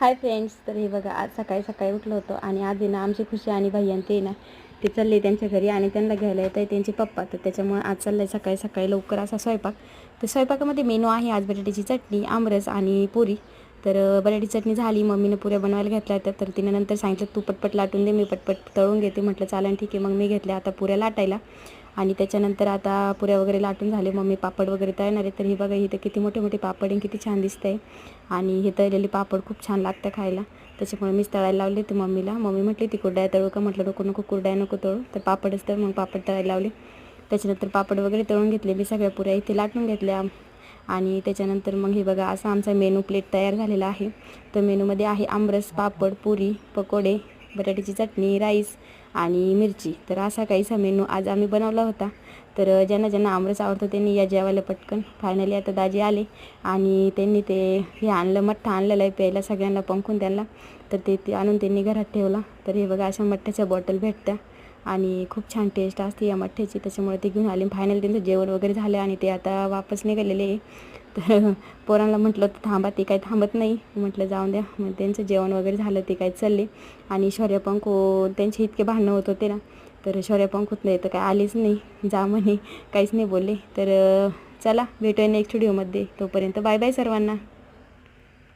Hi friends, तर हे बघा आज सकाळी सकाळी उठलो होतो आणि आज ना आमची खुशी आणि भैया ते ना ते चालले त्यांच्या घरी आणि त्यांना घ्यायला येत आहे त्यांचे पप्पा. तर त्याच्यामुळे आज चाललं आहे सकाळी सकाळी लवकर असा स्वयंपाक. तर स्वयंपाकामध्ये मेनू आहे आज बटाट्याची चटणी, आमरस आणि पुरी. तर बटाट्याची चटणी झाली, मम्मीने पुऱ्या बनवायला घेतल्या होत्या. तर तिने नंतर सांगितलं तू पटपट लाटून दे, मी पटपट तळून घेते. म्हटलं चालेल ठीक आहे. मग मी घेतल्या आता पुऱ्या लाटायला आणि त्याच्यानंतर आता पुऱ्या वगैरे लाटून झाले. मम्मी पापड वगैरे तळणार आहे. तर हे बघा इथे किती मोठे मोठे पापड आहे, किती छान दिसत आहे. आणि हे तळलेले पापड खूप छान लागतं खायला, त्याच्यामुळे मीच तळायला लावले ते मम्मीला. मम्मी म्हटली ती कुरड्या तळू का, म्हटलं नको नको कुरड्या नको तळू, तर पापडच तर. मग पापड तळायला लावले. त्याच्यानंतर पापड वगैरे तळून घेतले मी, सगळ्या पुऱ्या इथे लाटून घेतल्या. आणि त्याच्यानंतर मग हे बघा असा आमचा मेनू प्लेट तयार झालेला आहे. तर मेनूमध्ये आहे आमरस, पापड, पुरी, पकोडे, बटाट्याची चटणी, राईस आणि मिरची. तर असा काहीसा मेनू आज आम्ही बनवला होता. तर ज्यांना ज्यांना आमरस आवडतं त्यांनी या जेवायला पटकन. फायनली आता दाजी आले आणि त्यांनी ते हे आणलं, मठ्ठा आणलेला आहे प्यायला सगळ्यांना पंखून त्यांना. तर ते आणून त्यांनी घरात ठेवला. तर हे बघा अशा मठ्ठ्याच्या बॉटल भेटत्या आणि खूप छान टेस्ट असते या मठ्ठ्याची, त्याच्यामुळे ते घेऊन आले. फायनली त्यांचं जेवण वगैरे झालं आणि ते आता वापस निघालेले आहे. तर पोरांना म्हटलं तर थांबा, ते काही थांबत नाही. म्हटलं जाऊन द्या. मग त्यांचं जेवण वगैरे झालं, ते काय चालले. आणि शौर्य पंखू त्यांचे इतके भांडणं होत होते ना, तर शौर्य पंखूत नाही तर काय आलेच नाही, जा म्हणे, काहीच नाही बोलले. तर चला भेटूया नेक्स्ट व्हिडिओमध्ये. तोपर्यंत बाय बाय सर्वांना.